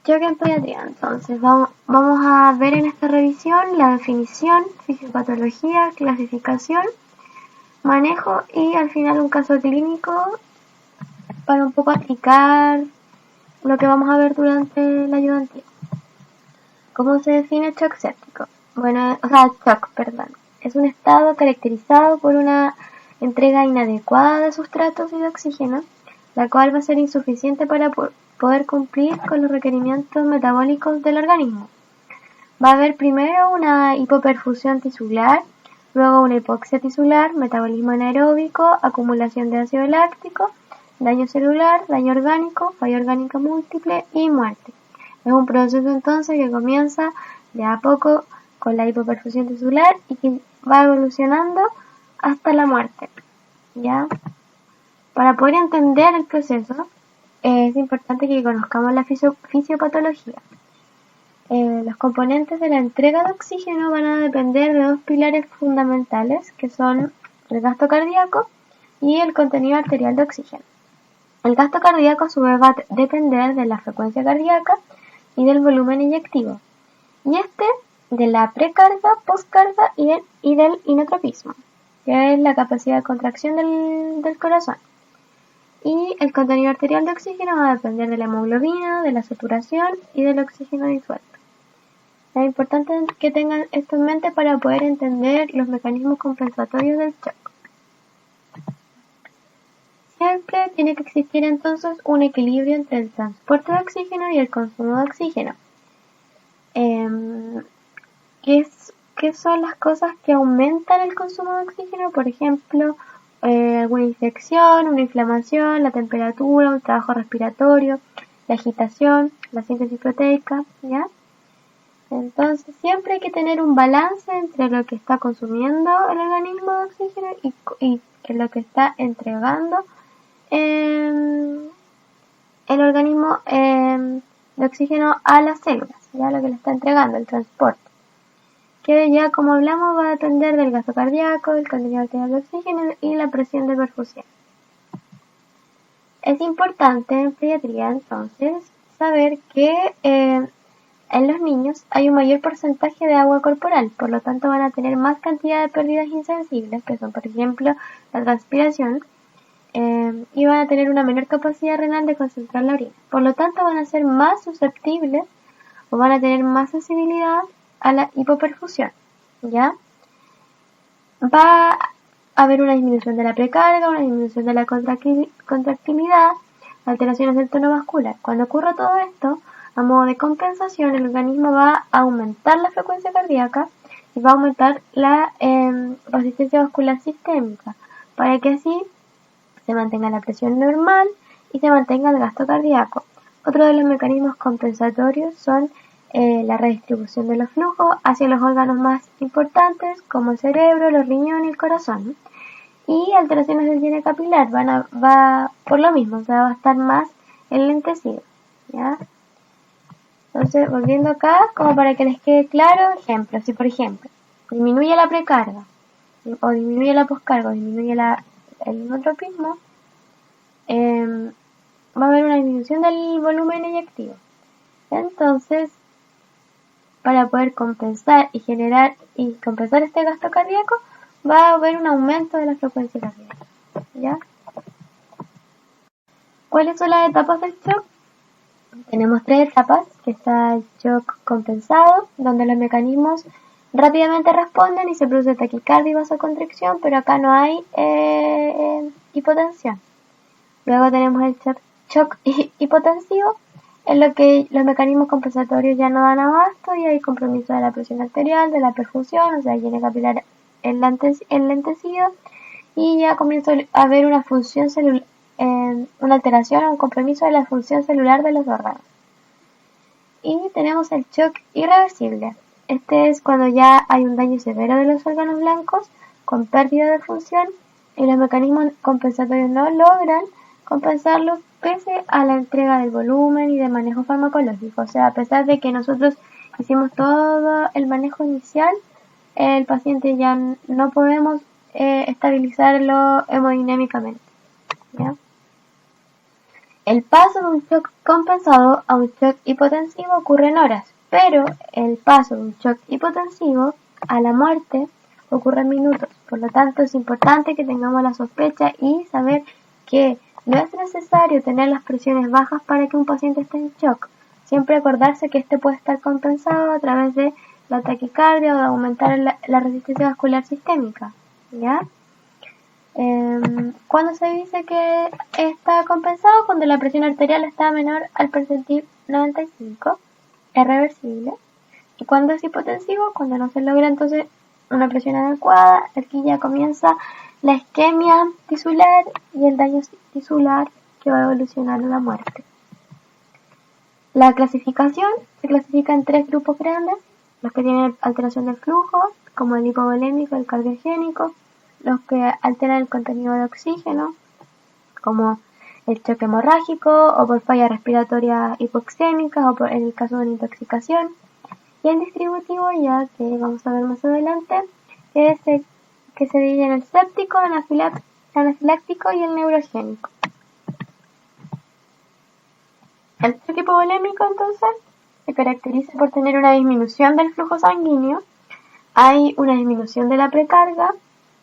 Choque en pediatría. Entonces, vamos a ver en esta revisión la definición, fisiopatología, clasificación, manejo y al final un caso clínico para un poco aplicar lo que vamos a ver durante la ayudantía. ¿Cómo se define shock séptico? Es un estado caracterizado por una entrega inadecuada de sustratos y de oxígeno, la cual va a ser insuficiente para poder cumplir con los requerimientos metabólicos del organismo. Va a haber primero una hipoperfusión tisular, luego una hipoxia tisular, metabolismo anaeróbico, acumulación de ácido láctico, daño celular, daño orgánico, falla orgánica múltiple y muerte. Es un proceso entonces que comienza de a poco con la hipoperfusión tisular y que va evolucionando hasta la muerte. ¿Ya? Para poder entender el proceso, es importante que conozcamos la fisiopatología. Los componentes de la entrega de oxígeno van a depender de dos pilares fundamentales, que son el gasto cardíaco y el contenido arterial de oxígeno. El gasto cardíaco a su vez va a depender de la frecuencia cardíaca y del volumen inyectivo, y de la precarga, postcarga y del inotropismo, que es la capacidad de contracción del corazón. Y el contenido arterial de oxígeno va a depender de la hemoglobina, de la saturación y del oxígeno disuelto. Es importante que tengan esto en mente para poder entender los mecanismos compensatorios del shock. Siempre tiene que existir entonces un equilibrio entre el transporte de oxígeno y el consumo de oxígeno. ¿Qué son las cosas que aumentan el consumo de oxígeno? Por ejemplo, alguna infección, una inflamación, la temperatura, un trabajo respiratorio, la agitación, la síntesis proteica, ¿ya? Entonces siempre hay que tener un balance entre lo que está consumiendo el organismo de oxígeno y lo que está entregando el organismo de oxígeno a las células, ya lo que le está entregando, el transporte. Que ya como hablamos va a depender del gasto cardíaco, del contenido arterial de oxígeno y la presión de perfusión. Es importante en pediatría entonces saber que en los niños hay un mayor porcentaje de agua corporal, por lo tanto van a tener más cantidad de pérdidas insensibles, que son por ejemplo la transpiración, y van a tener una menor capacidad renal de concentrar la orina. Por lo tanto van a ser más susceptibles o van a tener más sensibilidad a la hipoperfusión, ¿ya? Va a haber una disminución de la precarga, una disminución de la contractilidad, alteraciones del tono vascular. Cuando ocurra todo esto, a modo de compensación, el organismo va a aumentar la frecuencia cardíaca y va a aumentar la resistencia vascular sistémica, para que así se mantenga la presión normal y se mantenga el gasto cardíaco. Otro de los mecanismos compensatorios son la redistribución de los flujos hacia los órganos más importantes como el cerebro, los riñones y el corazón. Y alteraciones del diente capilar va por lo mismo, o sea, va a estar más enlentecido, ¿ya? Entonces, volviendo acá, como para que les quede claro, ejemplo, si por ejemplo disminuye la precarga o disminuye la poscarga o disminuye el inotropismo, va a haber una disminución del volumen eyectivo. Entonces, para poder compensar y compensar este gasto cardíaco, va a haber un aumento de la frecuencia cardíaca, ¿ya? ¿Cuáles son las etapas del shock? Tenemos 3 etapas, que está el shock compensado, donde los mecanismos rápidamente responden y se produce taquicardia y vasoconstricción, pero acá no hay hipotensión. Luego tenemos el shock hipotensivo, en lo que los mecanismos compensatorios ya no dan abasto y hay compromiso de la presión arterial, de la perfusión, o sea, llena capilar enlentecido y ya comienza a haber una función celular, una alteración o un compromiso de la función celular de los órganos. Y tenemos el shock irreversible. Este es cuando ya hay un daño severo de los órganos blancos con pérdida de función y los mecanismos compensatorios no logran compensarlos pese a la entrega del volumen y de manejo farmacológico. O sea, a pesar de que nosotros hicimos todo el manejo inicial, el paciente ya no podemos estabilizarlo hemodinámicamente, ¿ya? El paso de un shock compensado a un shock hipotensivo ocurre en horas, pero el paso de un shock hipotensivo a la muerte ocurre en minutos. Por lo tanto, es importante que tengamos la sospecha y saber que no es necesario tener las presiones bajas para que un paciente esté en shock. Siempre acordarse que este puede estar compensado a través de la taquicardia o de aumentar la resistencia vascular sistémica, ¿ya? Cuando se dice que está compensado, cuando la presión arterial está menor al percentil 95, es reversible. Y cuando es hipotensivo, cuando no se logra entonces una presión adecuada, aquí ya comienza la isquemia tisular y el daño tisular que va a evolucionar a la muerte. La clasificación se clasifica en 3 grupos grandes: los que tienen alteración del flujo, como el hipovolémico, el cardiogénico; los que alteran el contenido de oxígeno, como el choque hemorrágico, o por falla respiratoria hipoxémica, o por, en el caso de una intoxicación; y el distributivo, ya que vamos a ver más adelante, que se divide en el séptico, anafiláctico y el neurogénico. El choque hipovolémico, entonces, se caracteriza por tener una disminución del flujo sanguíneo, hay una disminución de la precarga,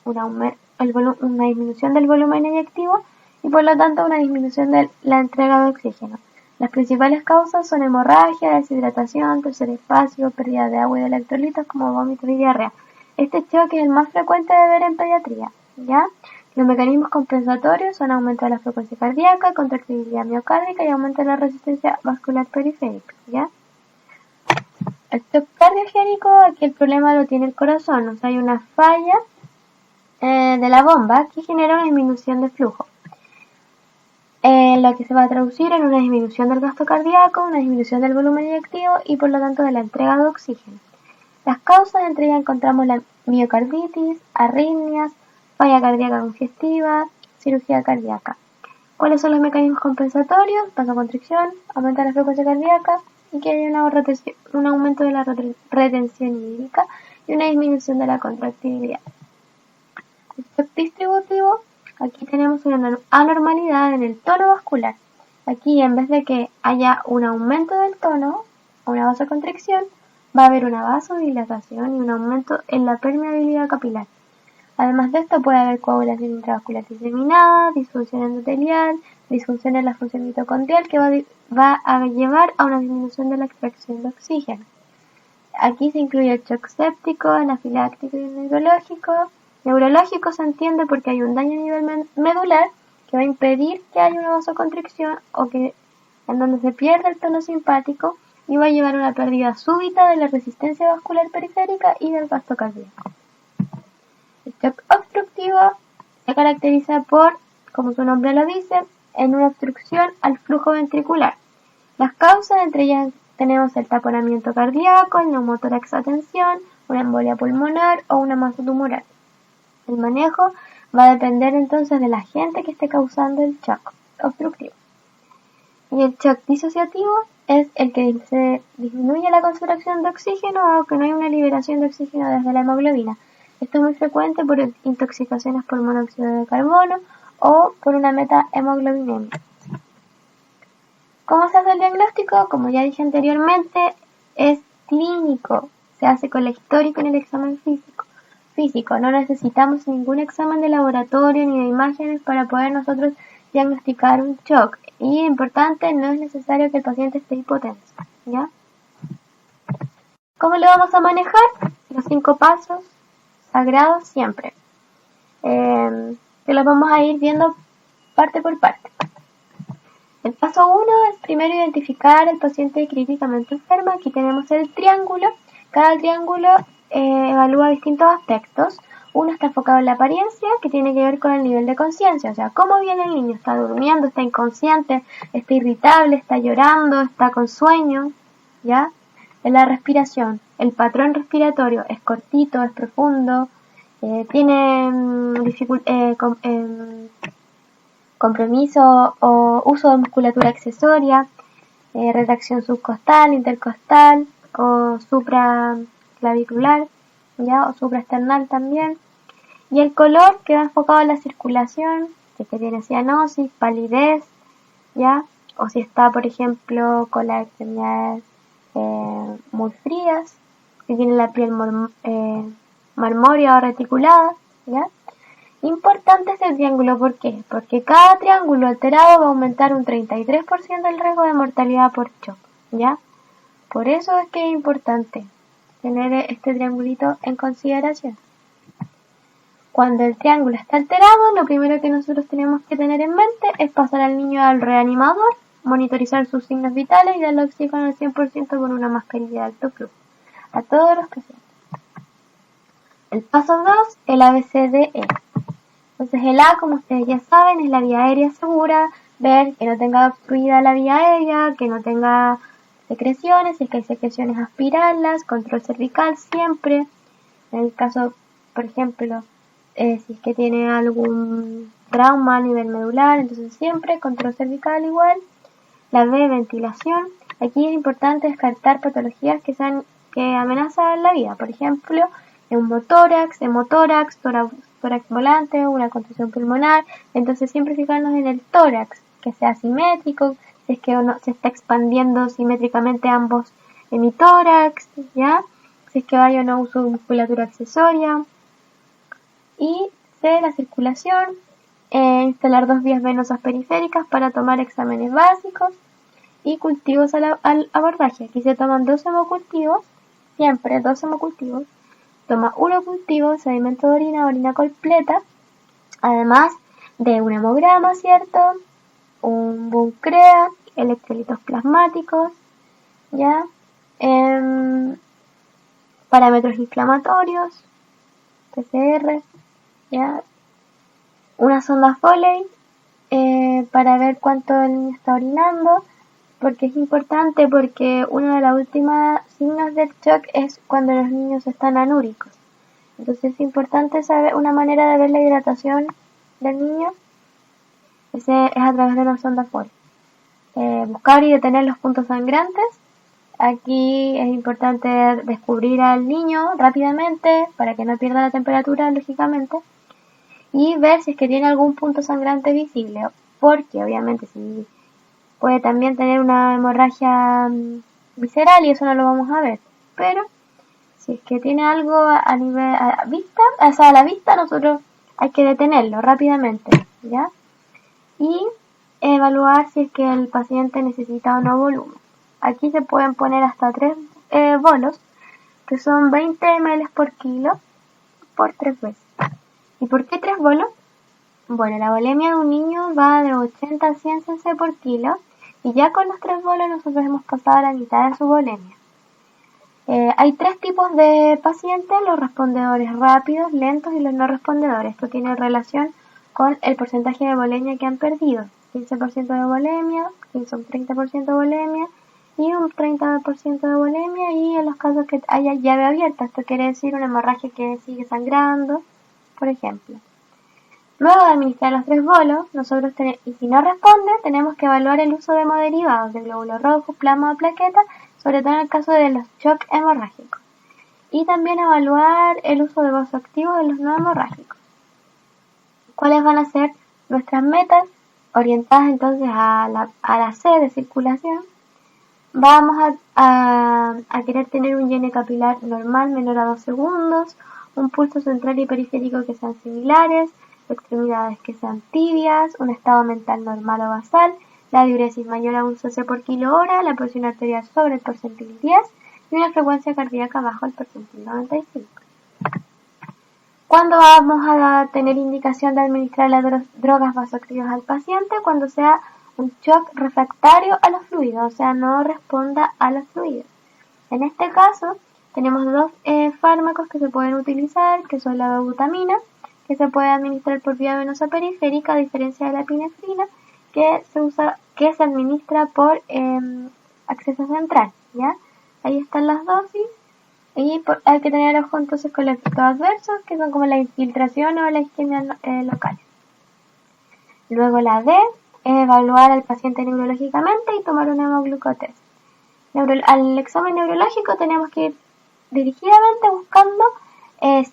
una disminución del volumen eyectivo y por lo tanto una disminución de la entrega de oxígeno. Las principales causas son hemorragia, deshidratación, tercer espacio, pérdida de agua y de electrolitos como vómitos y diarrea. Este choque es el más frecuente de ver en pediatría, ¿ya? Los mecanismos compensatorios son aumento de la frecuencia cardíaca, contractilidad miocárdica y aumento de la resistencia vascular periférica, ¿ya? El shock cardiogénico, aquí el problema lo tiene el corazón, o sea, hay una falla de la bomba que genera una disminución de flujo, lo que se va a traducir en una disminución del gasto cardíaco, una disminución del volumen eyectivo y por lo tanto de la entrega de oxígeno. Las causas, entre ellas encontramos la miocarditis, arritmias, falla cardíaca congestiva, cirugía cardíaca. ¿Cuáles son los mecanismos compensatorios? Vasoconstricción, aumenta la frecuencia cardíaca y que haya un aumento de la retención hídrica y una disminución de la contractibilidad. El shock distributivo, aquí tenemos una anormalidad en el tono vascular. Aquí, en vez de que haya un aumento del tono o una vasoconstricción, va a haber una vasodilatación y un aumento en la permeabilidad capilar. Además de esto, puede haber coagulación intravascular diseminada, disfunción endotelial, disfunción en la función mitocondrial que va a llevar a una disminución de la extracción de oxígeno. Aquí se incluye el shock séptico, anafiláctico y neurológico. Neurológico se entiende porque hay un daño a nivel medular que va a impedir que haya una vasoconstricción o que en donde se pierde el tono simpático y va a llevar a una pérdida súbita de la resistencia vascular periférica y del gasto cardíaco. El shock obstructivo se caracteriza por, como su nombre lo dice, en una obstrucción al flujo ventricular. Las causas, entre ellas tenemos el taponamiento cardíaco, el neumotórax a tensión, una embolia pulmonar o una masa tumoral. El manejo va a depender entonces del agente que esté causando el shock obstructivo. Y el shock disociativo es el que se disminuye la concentración de oxígeno aunque no hay una liberación de oxígeno desde la hemoglobina. Esto es muy frecuente por intoxicaciones por monóxido de carbono o por una metahemoglobinemia. ¿Cómo se hace el diagnóstico? Como ya dije anteriormente, es clínico. Se hace con la historia y con el examen físico. No necesitamos ningún examen de laboratorio ni de imágenes para poder nosotros diagnosticar un shock. Y importante, no es necesario que el paciente esté hipotenso, ¿ya? ¿Cómo lo vamos a manejar? Los 5 pasos sagrados siempre. Que los vamos a ir viendo parte por parte. El paso 1 es primero identificar al paciente críticamente enfermo. Aquí tenemos el triángulo. Cada triángulo evalúa distintos aspectos. Uno está enfocado en la apariencia, que tiene que ver con el nivel de conciencia. O sea, cómo viene el niño. ¿Está durmiendo? ¿Está inconsciente? ¿Está irritable? ¿Está llorando? ¿Está con sueño? ¿Ya? En la respiración. El patrón respiratorio es cortito, es profundo. Tiene compromiso o uso de musculatura accesoria, retracción subcostal, intercostal o supraclavicular, ¿ya? O supraesternal también. Y el color que va enfocado en la circulación, que tiene cianosis, palidez, ¿ya? o si está, por ejemplo, con las extremidades muy frías, si tiene la piel marmórea o reticulada, ¿ya? Importante este triángulo, ¿por qué? Porque cada triángulo alterado va a aumentar un 33% el riesgo de mortalidad por shock, ¿ya? Por eso es que es importante tener este triangulito en consideración. Cuando el triángulo está alterado, lo primero que nosotros tenemos que tener en mente es pasar al niño al reanimador, monitorizar sus signos vitales y darle oxígeno al 100% con una mascarilla de alto flujo a todos los pacientes. El paso 2, el ABCDE. Entonces el A, como ustedes ya saben, es la vía aérea segura, ver que no tenga obstruida la vía aérea, que no tenga secreciones, si es que hay secreciones aspirarlas, control cervical siempre. En el caso, por ejemplo, si es que tiene algún trauma a nivel medular, entonces siempre control cervical igual. La B, ventilación. Aquí es importante descartar patologías que amenazan la vida, por ejemplo, neumotórax, hemotórax, tórax volante, una contusión pulmonar. Entonces siempre fijarnos en el tórax, que sea simétrico, si es que se está expandiendo simétricamente ambos hemitórax, ¿ya? Si es que hay o no uso de musculatura accesoria. Y C, la circulación, instalar 2 vías venosas periféricas para tomar exámenes básicos y cultivos al abordaje. Aquí se toman 2 hemocultivos, siempre 2 hemocultivos. Toma 1 cultivo, sedimento de orina completa, además de un hemograma, ¿cierto? Un buncrea, electrolitos plasmáticos, ¿ya? Parámetros inflamatorios, PCR, ¿ya? Una sonda Foley para ver cuánto el niño está orinando, porque es importante porque una de las últimas signos del shock es cuando los niños están anúricos. Entonces es importante saber una manera de ver la hidratación del niño, es a través de una sonda Foley. Buscar y detener los puntos sangrantes. Aquí es importante descubrir al niño rápidamente para que no pierda la temperatura, lógicamente, y ver si es que tiene algún punto sangrante visible, porque obviamente si puede también tener una hemorragia visceral y eso no lo vamos a ver, pero si es que tiene algo a la vista, nosotros hay que detenerlo rápidamente, ¿ya? Y evaluar si es que el paciente necesita o no volumen. Aquí se pueden poner hasta 3 bolos, que son 20 ml por kilo por 3 veces. ¿Y por qué 3 bolos? Bueno, la volemia de un niño va de 80 a 100 cc por kilo, y ya con los 3 bolos nosotros hemos pasado a la mitad de su volemia. Hay 3 tipos de pacientes: los respondedores rápidos, lentos y los no respondedores. Esto tiene relación con el porcentaje de volemia que han perdido. 15% de volemia, 30% de volemia y un 30% de volemia, y en los casos que haya llave abierta, esto quiere decir una hemorragia que sigue sangrando, por ejemplo. Luego de administrar los 3 bolos, y si no responde, tenemos que evaluar el uso de hemoderivados de glóbulos rojos, plasma o plaqueta, sobre todo en el caso de los shock hemorrágicos. Y también evaluar el uso de vasoactivos de los no hemorrágicos. ¿Cuáles van a ser nuestras metas? Orientadas entonces a la C de circulación. Vamos a querer tener un llene capilar normal menor a 2 segundos, un pulso central y periférico que sean similares, extremidades que sean tibias, un estado mental normal o basal, la diuresis mayor a 1 cc por kilo hora, la presión arterial sobre el percentil 10 y una frecuencia cardíaca bajo el percentil 95. ¿Cuándo vamos a tener indicación de administrar las drogas vasoactivas al paciente? Cuando sea un shock refractario a los fluidos, o sea, no responda a los fluidos. En este caso, tenemos 2 fármacos que se pueden utilizar, que son la dobutamina, que se puede administrar por vía venosa periférica, a diferencia de la epinefrina, que se administra por acceso central, ¿ya? Ahí están las dosis. Y hay que tener ojo entonces con los efectos adversos, que son como la infiltración o la isquemia local. Luego la D, evaluar al paciente neurológicamente y tomar un hemoglucotest. Al examen neurológico tenemos que ir dirigidamente buscando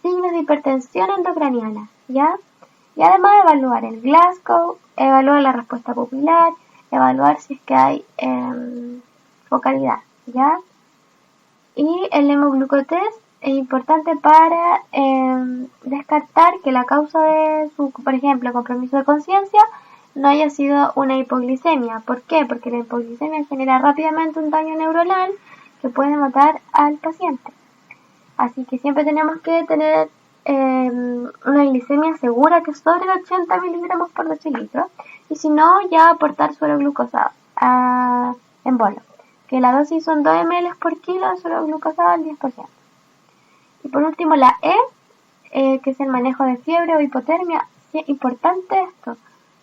signos de hipertensión endocraniana, ¿ya? Y además evaluar el Glasgow, evaluar la respuesta pupilar, evaluar si es que hay focalidad, ¿ya? Y el hemoglucotest es importante para descartar que la causa de su, por ejemplo, compromiso de conciencia no haya sido una hipoglicemia. ¿Por qué? Porque la hipoglicemia genera rápidamente un daño neuronal que puede matar al paciente. Así que siempre tenemos que tener una glicemia segura que es sobre 80 miligramos por decilitro. Y si no, ya aportar suero glucosado en bolo. Que la dosis son 2 ml por kilo de suero glucosado al 10%. Y por último la que es el manejo de fiebre o hipotermia. Sí, importante esto,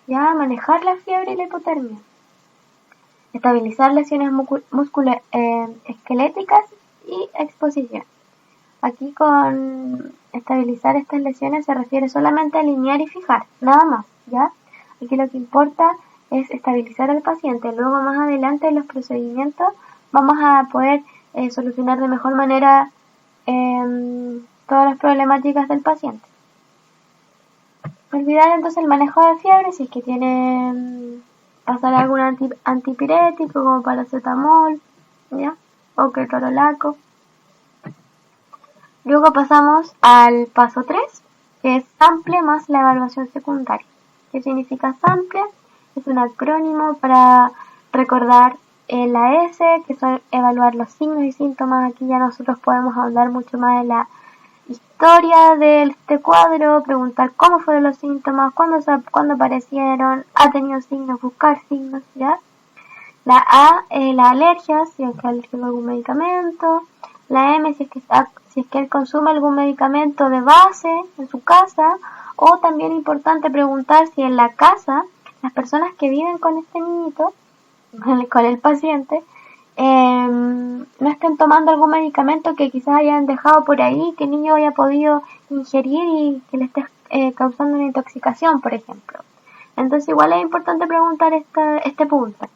ya manejar la fiebre y la hipotermia. Estabilizar lesiones musculoesqueléticas y exposición. Aquí con estabilizar estas lesiones se refiere solamente a alinear y fijar, nada más, ¿ya? Aquí lo que importa es estabilizar al paciente. Luego más adelante en los procedimientos vamos a poder solucionar de mejor manera todas las problemáticas del paciente. Olvidar entonces el manejo de fiebre si es que tiene pasar algún antipirético como paracetamol, ¿ya? O ketorolaco. Luego pasamos al paso 3, que es SAMPLE más la evaluación secundaria. ¿Qué significa SAMPLE? Es un acrónimo para recordar la S, que son evaluar los signos y síntomas. Aquí ya nosotros podemos hablar mucho más de la historia de este cuadro, preguntar cómo fueron los síntomas, cuándo aparecieron, ha tenido signos, buscar signos, ¿ya? La A, la alergia, si es que alérgico a algún medicamento. La M, si es que él consume algún medicamento de base en su casa. O también importante preguntar si en la casa las personas que viven con este niñito, con el paciente, no estén tomando algún medicamento que quizás hayan dejado por ahí, que el niño haya podido ingerir y que le esté causando una intoxicación, por ejemplo. Entonces igual es importante preguntar este punto.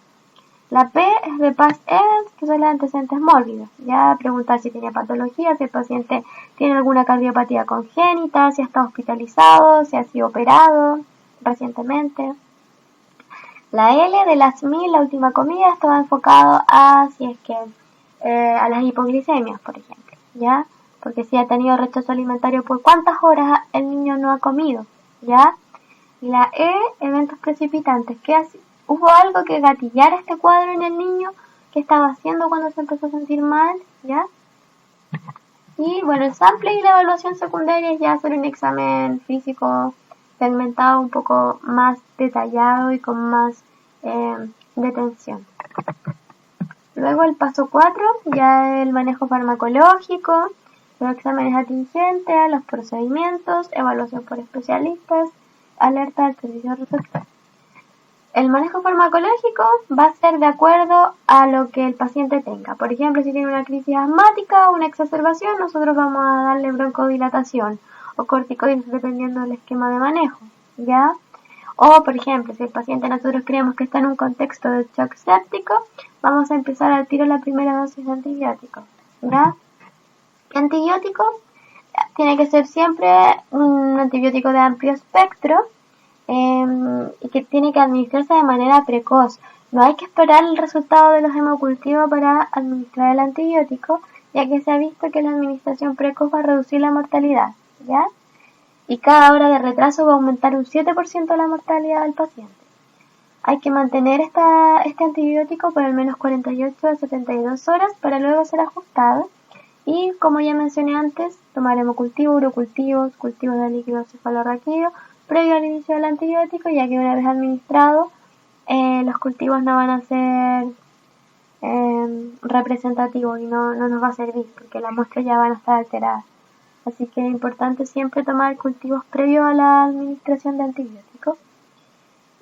La P es de past events, que son los antecedentes mórbidos. Ya preguntar si tiene patología, si el paciente tiene alguna cardiopatía congénita, si ha estado hospitalizado, si ha sido operado recientemente. La L de las mil, la última comida, estaba enfocado a si es que a las hipoglicemias, por ejemplo, ¿ya? Porque si ha tenido rechazo alimentario, ¿por cuántas horas el niño no ha comido? ¿Ya? Y la E, eventos precipitantes. ¿Hubo algo que gatillara este cuadro en el niño? ¿Qué estaba haciendo cuando se empezó a sentir mal? ¿Ya? Y bueno, el sample y la evaluación secundaria es ya hacer un examen físico segmentado, un poco más detallado y con más detención. Luego el paso 4, ya el manejo farmacológico, los exámenes atingentes, los procedimientos, evaluación por especialistas, alerta del servicio receptor. El manejo farmacológico va a ser de acuerdo a lo que el paciente tenga. Por ejemplo, si tiene una crisis asmática o una exacerbación, nosotros vamos a darle broncodilatación o corticoides dependiendo del esquema de manejo, ¿ya? O, por ejemplo, si el paciente nosotros creemos que está en un contexto de shock séptico, vamos a empezar al tiro la primera dosis de antibióticos, ¿ya? ¿Qué antibiótico? Tiene que ser siempre un antibiótico de amplio espectro y que tiene que administrarse de manera precoz. No hay que esperar el resultado de los hemocultivos para administrar el antibiótico, ya que se ha visto que la administración precoz va a reducir la mortalidad, ¿ya? Y cada hora de retraso va a aumentar un 7% la mortalidad del paciente. Hay que mantener este antibiótico por al menos 48 a 72 horas para luego ser ajustado. Y como ya mencioné antes, tomar hemocultivo, urocultivos, cultivos de líquido cefalorraquídeo previo al inicio del antibiótico, ya que una vez administrado, los cultivos no van a ser representativos y no nos va a servir porque las muestras ya van a estar alteradas. Así que es importante siempre tomar cultivos previos a la administración de antibióticos.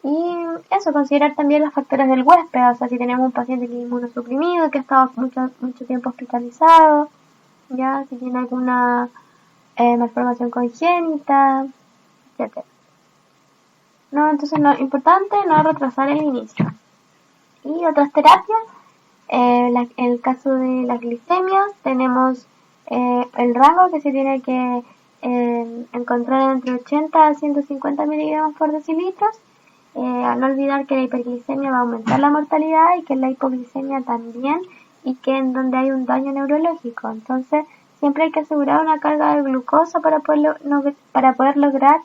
Y eso, considerar también los factores del huésped. O sea, si tenemos un paciente que es inmunosuprimido, que ha estado mucho tiempo hospitalizado, ya, si tiene alguna malformación congénita, etc. No, entonces lo importante no es retrasar el inicio. Y otras terapias, en el caso de las glicemias, tenemos el rango que se tiene que encontrar entre 80 a 150 miligramos por decilitros. No olvidar que la hiperglicemia va a aumentar la mortalidad y que la hipoglicemia también, y que en donde hay un daño neurológico. Entonces, siempre hay que asegurar una carga de glucosa para poder lograr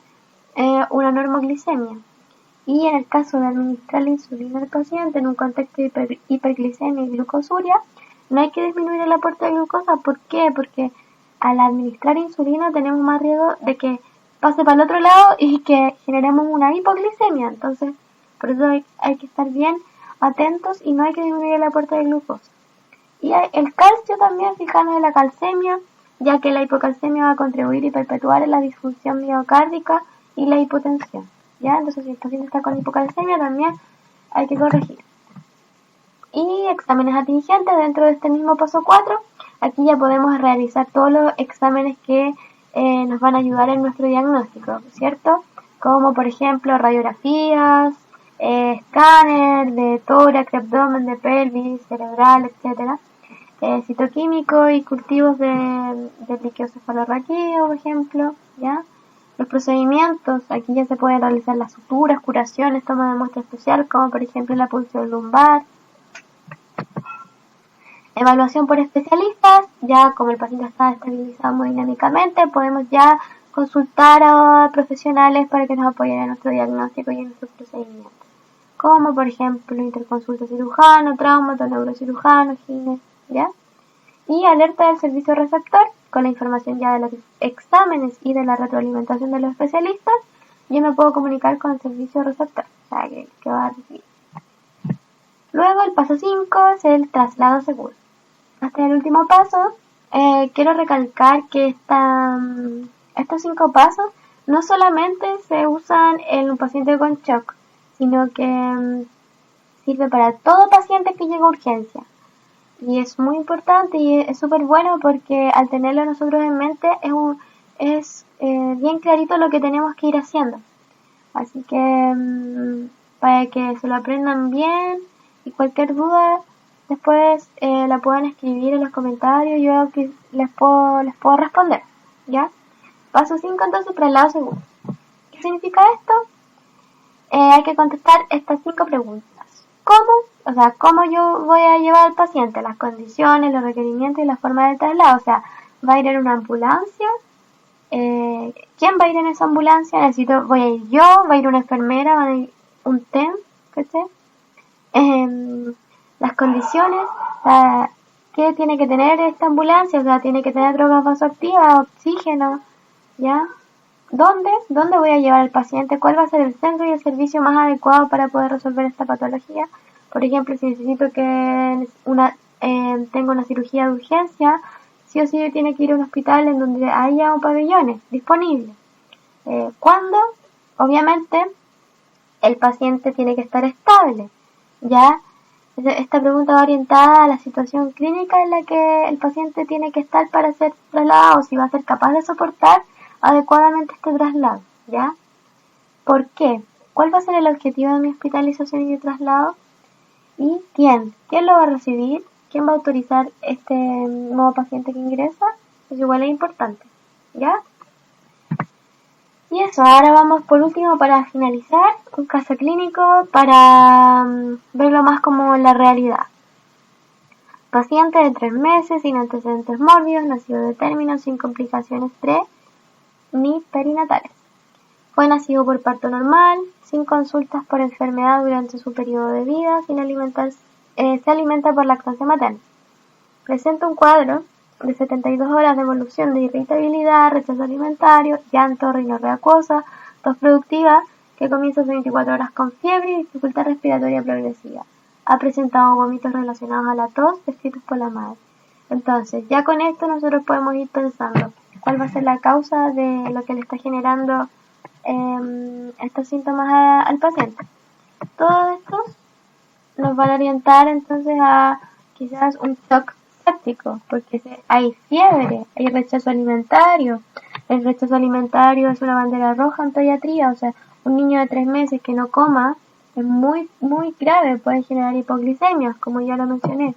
una normoglicemia. Y en el caso de administrar la insulina al paciente en un contexto de hiperglicemia y glucosuria, no hay que disminuir el aporte de glucosa. ¿Por qué? Porque al administrar insulina tenemos más riesgo de que pase para el otro lado y que generemos una hipoglicemia. Entonces, por eso hay que estar bien atentos y no hay que disminuir el aporte de glucosa. Y el calcio también, fijarnos en la calcemia, ya que la hipocalcemia va a contribuir y perpetuar en la disfunción miocárdica y la hipotensión. ¿Ya? Entonces, si el paciente está con hipocalcemia, también hay que corregir. Y exámenes atingentes dentro de este mismo paso 4. Aquí ya podemos realizar todos los exámenes que nos van a ayudar en nuestro diagnóstico, ¿cierto? Como por ejemplo radiografías, escáner de tórax, de abdomen, de pelvis, cerebral, etcétera. Citoquímico y cultivos de liquiocefalorraquídeo, por ejemplo, ¿ya? Los procedimientos, aquí ya se pueden realizar las suturas, curaciones, toma de muestra especial, como por ejemplo la punción lumbar. Evaluación por especialistas, ya como el paciente está estabilizado hemodinámicamente, podemos ya consultar a profesionales para que nos apoyen en nuestro diagnóstico y en nuestros procedimientos. Como por ejemplo interconsulta cirujano, traumato, neurocirujano, gine, ¿ya? Y alerta del servicio receptor, con la información ya de los exámenes y de la retroalimentación de los especialistas, yo me puedo comunicar con el servicio receptor, o sea, que va a recibir. Luego el paso 5 es el traslado seguro. Hasta el último paso, quiero recalcar que estos 5 pasos no solamente se usan en un paciente con shock, sino que sirve para todo paciente que llega a urgencia. Y es muy importante y es súper bueno porque al tenerlo nosotros en mente es bien clarito lo que tenemos que ir haciendo. Así que para que se lo aprendan bien y cualquier duda después la puedan escribir en los comentarios, yo que les puedo responder, ¿ya? Paso 5 entonces, traslado seguro. ¿Qué significa esto? Hay que contestar estas 5 preguntas. ¿Cómo yo voy a llevar al paciente? Las condiciones, los requerimientos y la forma de traslado. O sea, ¿va a ir en una ambulancia? ¿Quién va a ir en esa ambulancia? ¿Voy a ir yo? ¿Va a ir una enfermera? ¿Va a ir un TEN? Las condiciones, ¿qué tiene que tener esta ambulancia? O sea, tiene que tener drogas vasoactivas, oxígeno, ¿ya? ¿Dónde voy a llevar al paciente? ¿Cuál va a ser el centro y el servicio más adecuado para poder resolver esta patología? Por ejemplo, si necesito que tengo una cirugía de urgencia, sí o sí tiene que ir a un hospital en donde haya un pabellón disponible. ¿Cuándo? Obviamente, el paciente tiene que estar estable, ¿ya? Esta pregunta va orientada a la situación clínica en la que el paciente tiene que estar para ser trasladado, si va a ser capaz de soportar adecuadamente este traslado, ¿ya? ¿Por qué? ¿Cuál va a ser el objetivo de mi hospitalización y mi traslado? ¿Y quién? ¿Quién lo va a recibir? ¿Quién va a autorizar este nuevo paciente que ingresa? Eso igual es importante, ¿ya? Y eso, ahora vamos por último para finalizar, un caso clínico para verlo más como la realidad. Paciente de 3 meses, sin antecedentes mórbidos, nacido de término, sin complicaciones ni perinatales. Fue nacido por parto normal, sin consultas por enfermedad durante su periodo de vida, se alimenta por lactancia materna. Presenta un cuadro de 72 horas de evolución de irritabilidad, rechazo alimentario, llanto, rinorrea acuosa, tos productiva, que comienza a 24 horas con fiebre y dificultad respiratoria progresiva. Ha presentado vómitos relacionados a la tos descritos por la madre. Entonces, ya con esto nosotros podemos ir pensando cuál va a ser la causa de lo que le está generando estos síntomas al paciente. Todos estos nos van a orientar entonces a quizás un shock séptico, porque hay fiebre, hay rechazo alimentario. El rechazo alimentario es una bandera roja en pediatría, o sea, un niño de 3 meses que no coma es muy, muy grave, puede generar hipoglicemias, como ya lo mencioné.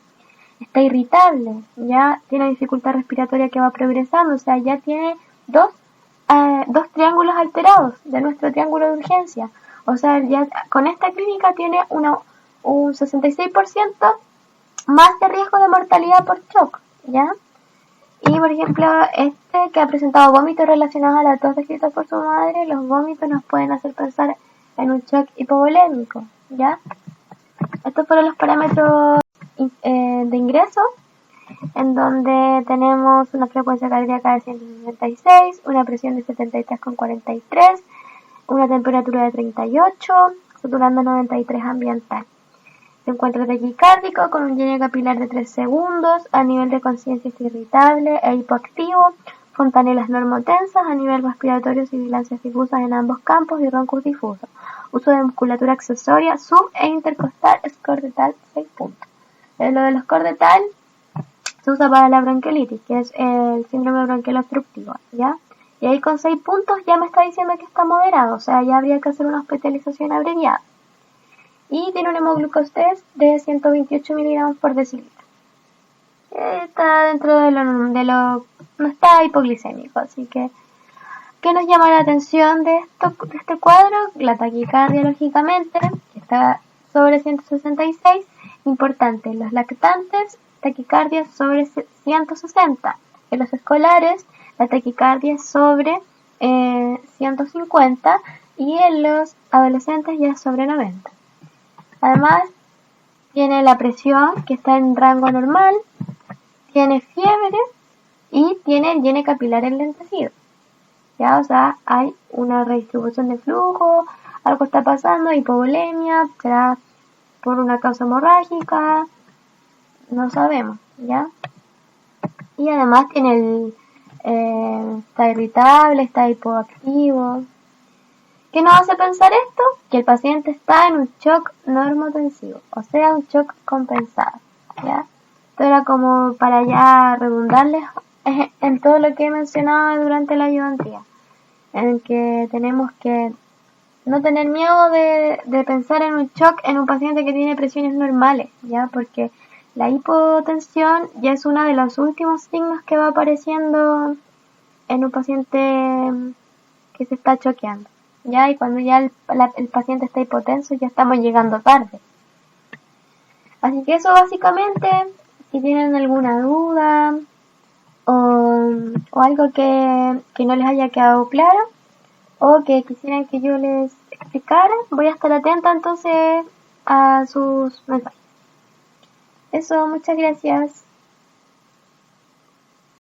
Está irritable, ya tiene dificultad respiratoria que va progresando, o sea, ya tiene dos triángulos alterados de nuestro triángulo de urgencia. O sea, ya con esta clínica tiene un 66% más de riesgo de mortalidad por shock, ¿ya? Y por ejemplo, este que ha presentado vómitos relacionados a la tos descrita por su madre, los vómitos nos pueden hacer pensar en un shock hipovolémico, ¿ya? Estos fueron los parámetros de ingreso, en donde tenemos una frecuencia cardíaca de 166, una presión de 73,43, una temperatura de 38, saturando 93 ambiental. Se encuentra taquicárdico con un lleno capilar de 3 segundos, a nivel de conciencia irritable e hipoactivo, fontanelas normotensas, a nivel respiratorio sibilancias difusas en ambos campos y roncos difusos. Uso de musculatura accesoria sub e intercostal, escordetal 6 puntos. Lo de los cordetal se usa para la bronquiolitis, que es el síndrome bronquial obstructivo, ¿ya? Y ahí con 6 puntos ya me está diciendo que está moderado, o sea, ya habría que hacer una hospitalización abreviada. Y tiene un hemoglucos test de 128 miligramos por decilitro. Está dentro de lo no está hipoglicémico, así que ¿qué nos llama la atención de este cuadro? La taquicardia, lógicamente, que está sobre 166. Importante, los lactantes, taquicardia sobre 160. En los escolares, la taquicardia sobre 150 y en los adolescentes ya sobre 90. Además, tiene la presión que está en rango normal, tiene fiebre y tiene el llene capilar enlentecido. ¿Ya? O sea, hay una redistribución de flujo, algo está pasando, hipovolemia, será por una causa hemorrágica, no sabemos, ¿ya? Y además tiene está irritable, está hipoactivo. ¿Qué nos hace pensar esto? Que el paciente está en un shock normotensivo, o sea, un shock compensado, ¿ya? Esto era como para ya redundarles en todo lo que he mencionado durante la ayudantía, en que tenemos que no tener miedo de pensar en un shock en un paciente que tiene presiones normales, ¿ya? Porque la hipotensión ya es uno de los últimos signos que va apareciendo en un paciente que se está choqueando, ¿ya? Y cuando ya el paciente está hipotenso ya estamos llegando tarde. Así que eso básicamente, si tienen alguna duda o algo que no les haya quedado claro o que quisieran que yo les explicara, voy a estar atenta entonces a sus mensajes. Eso, muchas gracias.